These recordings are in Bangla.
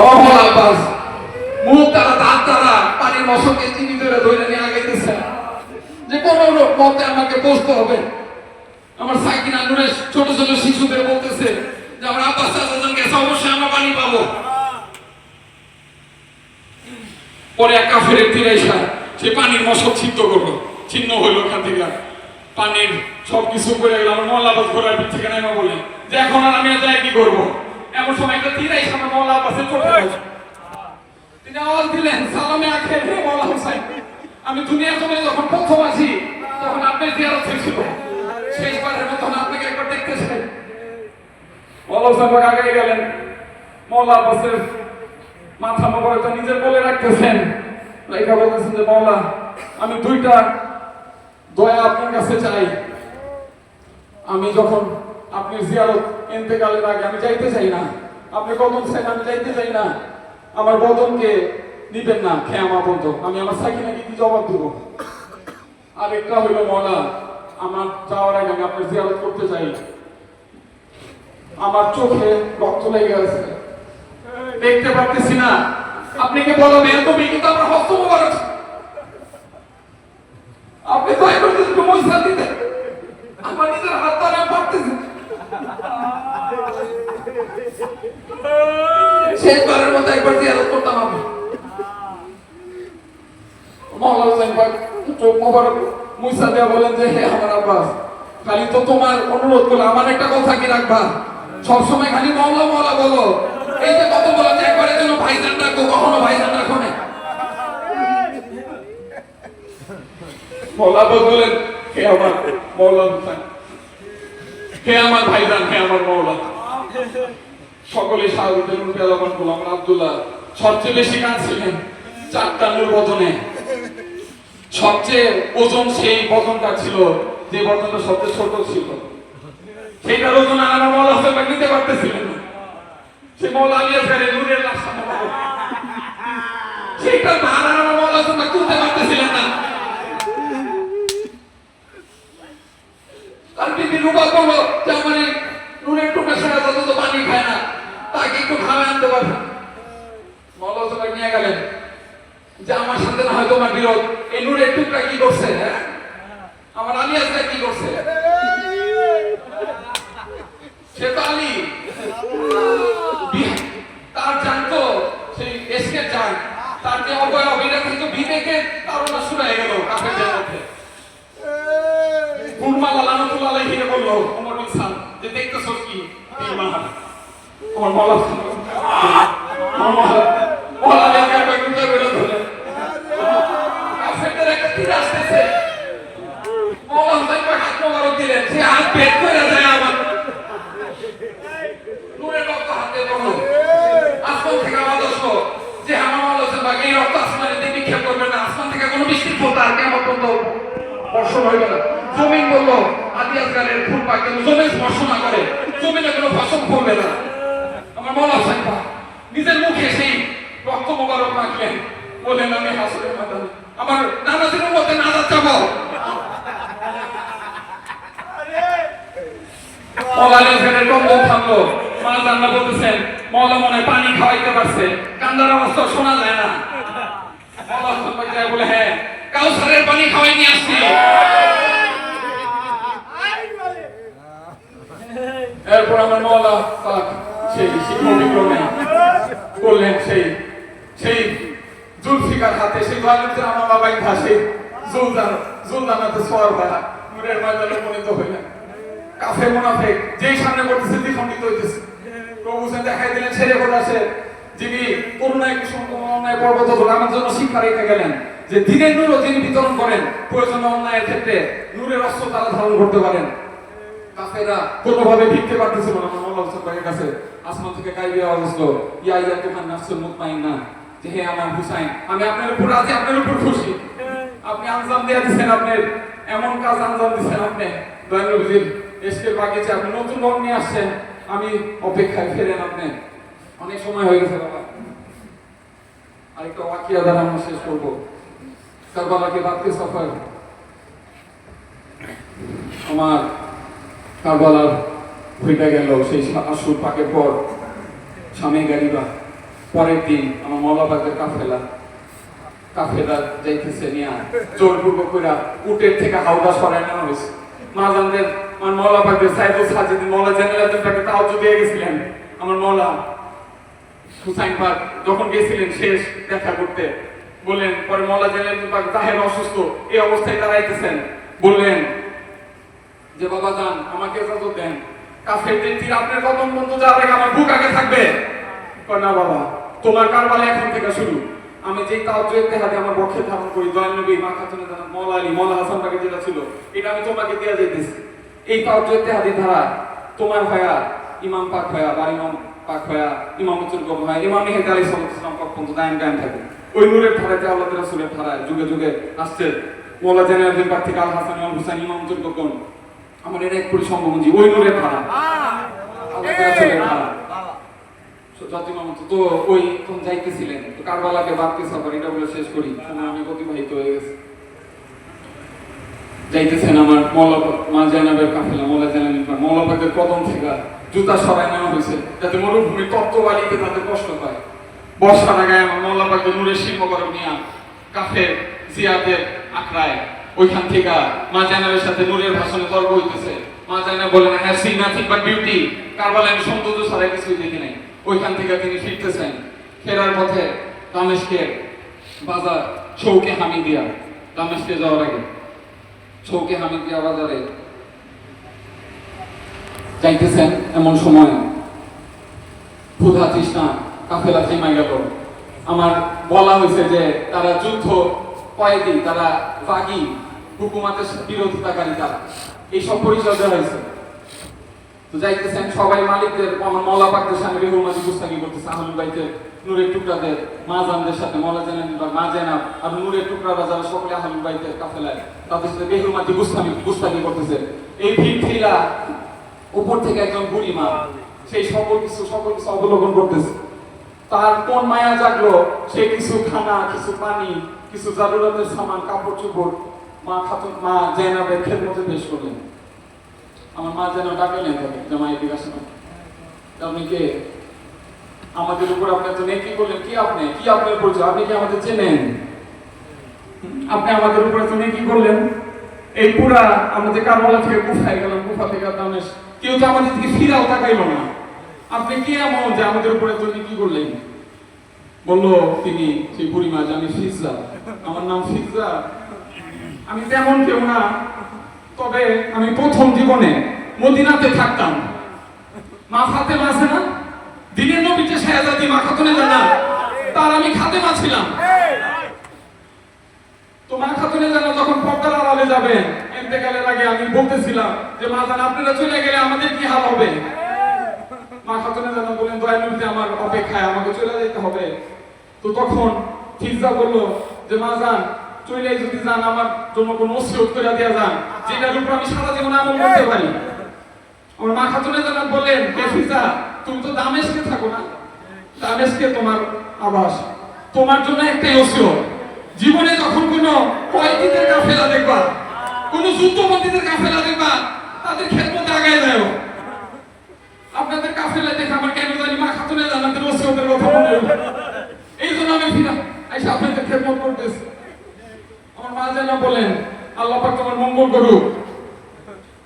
অমল আব্বাস মুখ তারা দাঁত তারা পানির মশকে চিনি ধরে ধরে নিয়ে আগাইতেছে যে কোনো মতে আমাকে বসতে হবে। আমার সাইকিন আঙ্গুরের ছোট ছোট শিশুদের বলতেছে যে আমার আব্বাস চাচাজন গেছে, অবশ্যই আমরা পানি পাবো। পরে এক কাফের তিরাইশা সে পানির মশক ছিন্ন হইলো ওখান থেকে, পানির সবকিছু করে গেল। আমার মোল্লা আব্বাস ঘোড়ার পিঠ থেকে নেমে বলে যে এখন আর আমি যাই কি করবো। এমন সময় একটা তিরাইশা আমার মোল্লা আব্বাসের চোখে পড়ে। তিনি আওয়াজ দিলেন, সালামে আখের হে মওলা হুসাইন, আমি দুনিয়ার জন্য যখন প্রথম আসি তখন আপনার জিয়ারত হয়েছিল, শেষবারের মতন আপনাকে একবার দেখতে চাই। মওলা হুসাইন আগে গেলেন, মওলা আব্বাসের মাথা মোবারকটা নিজের বলে রাখতেছেন, রাইখা বলতেছেন যে মওলা আমি দুইটা দয়া আপনার কাছে চাই। আমি যখন আপনি জিয়ারত ইন্তেকালের আগে আমি যাইতে চাই না, আপনি কদম চাই আমি যাইতে চাই না, আমার বদনকে নিবেন না খেয়ামা পর্যন্ত, আমি আমার সাকিনাকে কি জবাব দেবো। আরেকটা হইল মওলা আমার যাওয়ার আগে আমি আপনার জিয়ারত করতে চাই, আমার চোখে রক্ত লেগে গেছে, দেখতে পারতেছি না, আপনি কি বলবেন এত কিন্তু আমার হস্ত মোবারক, আপনি তো একবার একটু মশলা দিতে, আমার নিজের হাত ধরে আমি পারতেছি। শেষবারের মতো একবার জিয়ারত করতাম আমি। মওলা হুসাইন পাক চোখ মোবারক মুছা দেয়া বলেন যে হে আমার আব্বাস, খালি তো তোমার অনুরোধ করলে আমার একটা কথা কি রাখবা, সবসময় খালি মওলা মওলা বলো, এই যে কত বলা যে একবারের জন্য ভাইজান রাখো, কখনো ভাইজান রাখো না। মওলা বলেন হে আমার মওলা হুসাইন, হে আমার ভাইজান, হে আমার মওলা। সকলে শাহাদাতের মুখে আলাপন গোলাম আব্দুল্লাহ সবচেয়ে বেশি কাঁদছিলেন, 4টা নূর বদনে। সবচেয়ে ওজন সেই বদনটা ছিল যে বদনটা সবচেয়ে ছোট ছিল, সেইটার ওজন আর আমার মওলা হুসাইন নিতে পারতেছিলেন না। সে মওলা আলী আসগারের নূরের লাশটা সেইটা আর আমার মওলা হুসাইন তুলতে পারতেছিলেন না। তার বিবি রুবা বলল যে আমার এই নূরের টুকরা ছাড়া যত পানি খায় না, তাকে একটু খাওয়া আনতে পারবে। মওলা হুসাইন নিয়ে গেলেন যে আমার সাথে না হয় তোমার বিরোধ, এই নূরের টুকরা কি করছে, আমার আলী আসগার কি করছে, সে তো আলী, তার জানতো সেই এসকে জান, তার যে অবয়ব এটা কিন্তু বিবেকের তারা শুরু হয়ে গেল কাফেরদের মধ্যে। কুরমালা লানাতুল্লাহ আলাইহি বলল ওমর বিন সাদ যে দেখতেছস কি এই মাহার আমার মওলা মওলা লেখা কয়েকটা বেরো ধরে কাফেরদের একটা তীর আসতেছে, মওলা হুসাইন হাত মোবারক দিলেন, সে হাত বের করে যায় আমার নূরের রক্ত হাতে পড়লো। আসমান থেকে আওয়াজ আসলো যে আমার মওলা হুসাইন বাকি এই রক্ত আসমানে দিয়ে নিক্ষেপ করবে না, আসমান থেকে কোনো বৃষ্টির ফোঁটা আর কেমন পর্যন্ত বর্ষণ হইবে না। জমিন বললো আলী আসগারের ফুল পাক কিন্তু জমিন স্পর্শ না করে, জমিনে কোনো ফসল ফলবে না। আমার মওলা হুসাইন নিজের মুখে সেই রক্ত মোবারক মাখলেন, বললেন আমি হাসরের ময়দানে আমার নানাজির মধ্যে নাজাত যাবো। মওলা আলী আসগারের কম্বল থামলো, মা জান্নাত বলতেছেন মওলা মনে পানি খাওয়াইতে পারছে, কান্দার আওয়াজ তো শোনা যায় না। মওলা হুসাইন যায় বলে হ্যাঁ কাউসারের পানি খাওয়াই নিয়ে আসছি। এরপর আমার মওলা পাক সেই শিক্ষবিক্রমে করলেন সেই জুলফিকার হাতে সেই জালিমদের আমার বাবাই ভাসে জুলদানাতে সওয়ার ভাড়া নূরের ময়দানে উপনীত হইলেন। কাফের মুনাফিক যেই সামনে করতেছে দ্বিখণ্ডিত হইতেছে, প্রভু হোসেন দেখাই দিলেন ছেড়ে কোটাছে, যিনি করুণায় অন্যায় পর্বত আমার জন্য শিক্ষা রেখে গেলেন যে দিনের নূরও যিনি বিতরণ করেন, প্রয়োজন অন্যায়ের ক্ষেত্রে নূরের অস্ত্র তারা ধারণ করতে পারেন। কাফেররা কোনোভাবে ভিড়তে পারতেছিল না। আমার মওলা হুসাইন ভাইয়ের কাছে আসমান থেকে কাইবে আওয়াজ আসলো, ইয়া আইয়াতুহান নাফসুল মুতমাইন্নাহ, যে হে আমার হুসাইন আমি আপনার উপর রাজি, আপনার উপর খুশি, আপনি আঞ্জাম দিয়ে দিচ্ছেন, আপনার এমন কাজ আঞ্জাম দিচ্ছেন, আপনি দয়ানবীর এসকের বাগিচে আপনি নতুন রং নিয়ে আসছেন, আমি অপেক্ষায় ফেরেন, আপনি অনেক সময় হয়ে গেছে বাবা। আরেকটা ওয়াকিয়া দ্বারা আমরা শেষ করবো। কারবালাকে বাদকে সফর, আমার কারবালার হইটা গেল সেই আশুর পাকের পর স্বামী গারিবা পরের দিন আমার মৌলাবাদের কাফেলা যাইতেছে নিয়ে জোরপূর্বক করে উটের থেকে হাওড়া সরাই নেওয়া হয়েছে। মাজানদের আমার মৌলাবাদের সাইদুল সাজিদ মৌলা জেনারেল তাকে তাওজ্জু দিয়ে গেছিলেন। আমার মৌলা হুসাইন পাক যখন গেছিলেন শেষ দেখা করতে, বললেন পরে মৌলা জেনারেল পাক তাহের অসুস্থ এই অবস্থায় দাঁড়াইতেছেন, বললেন যে বাবা যান আমাকে ইজাজত দেন, কাফেরদের তীর আপনার কদম বন্ধু যাওয়ার আগে আমার বুক আগে থাকবে। না বাবা, তোমার কারবালা এখন থেকে শুরু। আমি যেই তাওজ্জু ইত্তেহাদে আমার বক্ষে ধারণ করি, দয়াল নবী মা খাতুনে জান্নাত মওলা আলী মওলা হাসান পাকে যেটা ছিল, এটা আমি তোমাকে দেয়া যাইতেছি। এই তাওজ্জু ইত্তেহাদি ধারা তোমার ভাইয়া ইমাম পাক ভাইয়া বা ইমাম পাক ভাইয়া ইমামতুল গম ভাই ইমাম মেহেদী আলাইহিস সালাম পাক পর্যন্ত কায়েম থাকে। ওই নূরের ধারাতে আল্লাহ রাসূলের ধারায় যুগে যুগে আসছে। মওলা জেনারেল পাক থেকে আল হাসান ইমাম হুসাইন ইমামতুল গম আমার এর এক পুরি সম্ভবজি ওই নূরের ধারা আল্লাহ রাসূলের ধারা। তো ওই তখন যাইতেছিলেন তো কারবালাকে বাদকে সফর এটা বলে শেষ করি, সময় আমি অতিবাহিত হয়ে গেছে। যাইতেছেন আমার মা জানাবের কাফেলা মৌলা জানাবের মৌলাপাকের কদম থেকে জুতা সরাই নেওয়া হয়েছে যাতে মরুভূমির তত্ত্ববালিতে তাদের কষ্ট পায়। বর্ষার আগে আমার মৌলাপাকের নূরের শিল্পকরণ নিয়ে কাফের জিয়াদের আখড়ায় ওইখান থেকে মা জানাবের সাথে নূরের ভাষণে তর্ক হইতেছে। মা জানা বলেন হ্যাঁ সি নাথিং বাট বিউটি, কারবালায় আমি সৌন্দর্য ছাড়া কিছুই দেখি নাই। ওইখান থেকে তিনি ফিরতেছেন, ফেরার পথে দামেস্কের বাজার শৌকে হামিদিয়া, দামেস্কে যাওয়ার আগে শৌকে হামিদিয়া বাজারে যাইতেছেন। এমন সময় ক্ষুধা তৃষ্ণা কাফেলা থেমে গেল। আমার বলা হয়েছে যে তারা যুদ্ধ কয়েদি, তারা বাগী, হুকুমাতের বিরোধিতাকারী, তারা এইসব পরিচয় দেওয়া হয়েছে। তো যাইতেছেন সবাই মালিকদের আমার মওলা পাকদের সামনে বেহুরমাতি গুস্তাখি করতেছে। আহলুল বাইতের নূরের টুকরাদের মাজানদের সাথে মওলা জানেন বা মা জানাব আর নূরের টুকরারা যারা সকলে আহলুল বাইতের কাফেলায় তাদের সাথে বেহুরমাতি গুস্তাখি করতেছে। এই ভিড় ঠেলা উপর থেকে একজন বুড়ি মা সেই সকল কিছু অবলোকন করতেছে। তার কোন মায়া জাগলো, সে কিছু খানা, কিছু পানি, কিছু জারুরাতের সামান, কাপড় চোপড় মা খাতুন মা জাইনাবের খেদমতে পেশ করলেন। আমার মা যেন ডাকলেন তাকে, জামাই এদিকে আসেন, আপনি কে? আমাদের উপর আপনি এত নেকি করলেন, কি আপনি, কি আপনার পরিচয়, আপনি কি আমাদের চেনেন? আপনি আমাদের উপর এত নেকি করলেন, এই পুরা আমাদের কারবালা থেকে কুফায় গেলাম, কুফা থেকে দামেশ, কেউ তো আমাদের দিকে ফিরাও তাকাইল না, আপনি কে এমন যে আমাদের উপর এত নেকি করলেন? বললো তিনি সেই বুড়ি মা যে আমি ফিজা, আমার নাম ফিজা, আমি তেমন কেউ না, তবে আমি প্রথম জীবনে মদিনাতে থাকতাম। মা ফাতেমা আছে না, দিনের নবীতে শাহজাদি মা খাতুনে জানা, তার আমি খাতেমা ছিলাম। তো মা খাতুনে জানা যখন পর্দার আড়ালে যাবেন ইন্তেকালের আগে আমি বলতেছিলাম যে মা জান আপনারা চলে গেলে আমাদের কি হাল হবে? মা খাতুনে জানা বলেন দয়াল নবীতে আমার অপেক্ষায়, আমাকে চলে যেতে হবে। তো তখন ফিজা বলল যে মা জান চলে যদি যান আমার জন্য কোনো ওসিয়ত করে দেয়া যান, যেটার উপর আমি সারা জীবন আমল করতে পারি। আমার মা খাতুনে জানা বলেন হে ফিজা, তুমি তো দামেস্কে থাকো না, দামেস্কে তোমার আবাস, তোমার জন্য একটাই ওসিয়ত, জীবনে যখন কোনো কয়েদিদের কাফেলা দেখবা, কোনো যুদ্ধবন্দীদের কাফেলা দেখবা, তাদের খেদমতে আগায় যাও। আপনাদের কাফেলা দেখে আমার কেন জানি মা খাতুনে জানাতের ওসিয়তের কথা মনে হলো, এই জন্য আমি ফিরা আইসা আপনাদের খেদমত করতেছি। আমার মা জানা বলেন আল্লাহ পাক তোমার মঙ্গল করুক,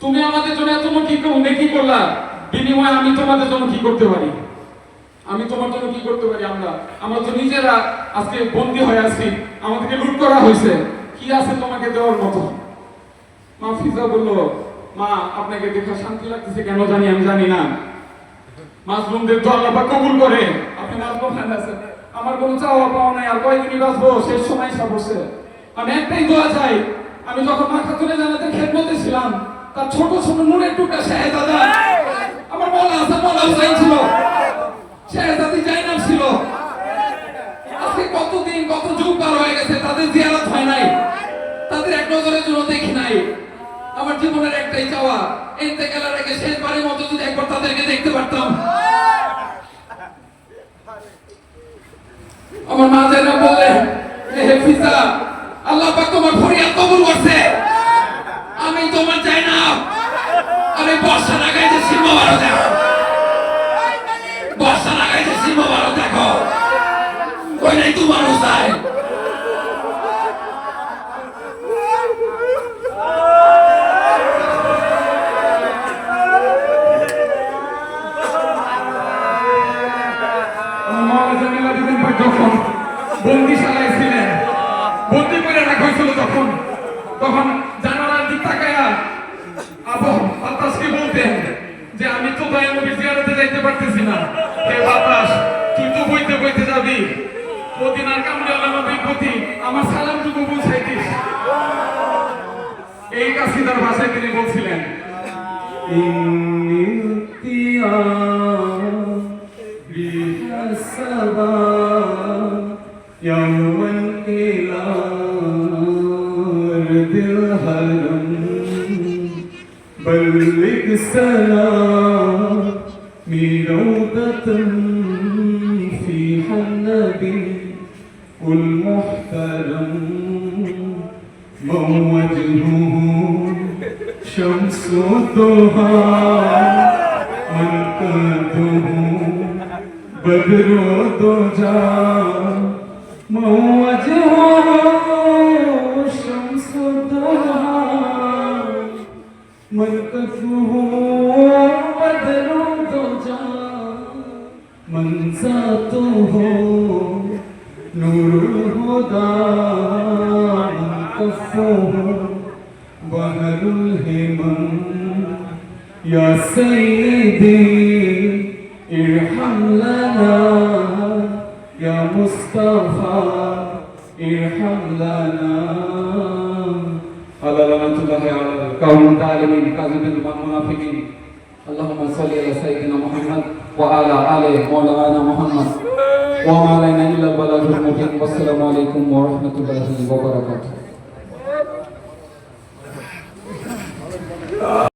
তুমি আমাদের জন্য এত নেকি করলা, বিনিময়ে আমি তোমাদের জন্য কি করতে পারি, আমি তোমার জন্য কি করতে পারি? আমরা তো নিজেরা আজকে বন্দী হয়ে আছি, আমাদেরকে লুট করা হয়েছে, কি আছে তোমাকে দেওয়ার মতো? মা ফিজা বলল মা আপনাকে দেখে শান্তি লাগতেছে কেন জানি আমি জানি না, মাজলুমদের তো আল্লাহ পাক কবুল করে, আপনি মাজলুম আছেন, আমার কোনো চাওয়া পাওয়া নাই, আর কয়দিনই বাঁচবো, শেষ সময় সব বসে আমি একটাই দোয়া চাই, আমি যখন মা খাতুনে জানাতে খেদমতে ছিলাম তার ছোট ছোট নূরের টুকরা শাহজাদা আমার মওলা হাসান মওলা হুসাইন ছিল, শাহজাদি জাইনাব ছিল, আজকে কতদিন কত যুগ পার হয়ে গেছে, তাদের জিয়ারত হয় নাই, তাদের এক নজরের জন্য দেখি নাই। আমার জীবনের একটাই চাওয়া, ইন্তেকালের আগে শেষবারের মতো যদি একবার তাদেরকে দেখতে পারতাম। আমার মা যেন বললেন হে ফিজা, আল্লাহ পাক তোমার ফরিয়াদ কবুল করছে, আমি তোমার চাই না। আরে বর্ষা লাগাইছে সিংহ বারো দেখো, বর্ষা লাগাইছে সিংহ বারো দেখো, মানুষ নাই। যখন বন্দিশালায় ছিলেন, বন্দি করে রাখা হয়েছিল তখন জানালার দিক তাকায়া বাতাসকে বলতেন যে আমি তো দয়া নবীর জিয়ারতে যাইতে পারতেছি না, হে বাতাস তুই তো বইতে বইতে যাবি, মদিনার কামলিওয়ালা নবীর প্রতি আমার সালামটুকু পৌঁছাইতিস। এই কাসিদার ভাষায় তিনি বলছিলেন بلغ سلامي روضة فيها النبي المحترم من وجهه شمس الضحى من قلبه بدر الضجى من وجهه شمس الضحى مركزه بدر الضجى من ذاته نور الهدى من كفه بحر الهمم يا سيدي ارحم لنا يا مصطفى ارحم لنا على لعنة الله على القوم الظالمين كاذبين والمنافقين. اللهم صل على سيدنا محمد وعلى آل مولانا محمد وما علينا إلا البلاغ المبين. والسلام عليكم ورحمة الله وبركاته.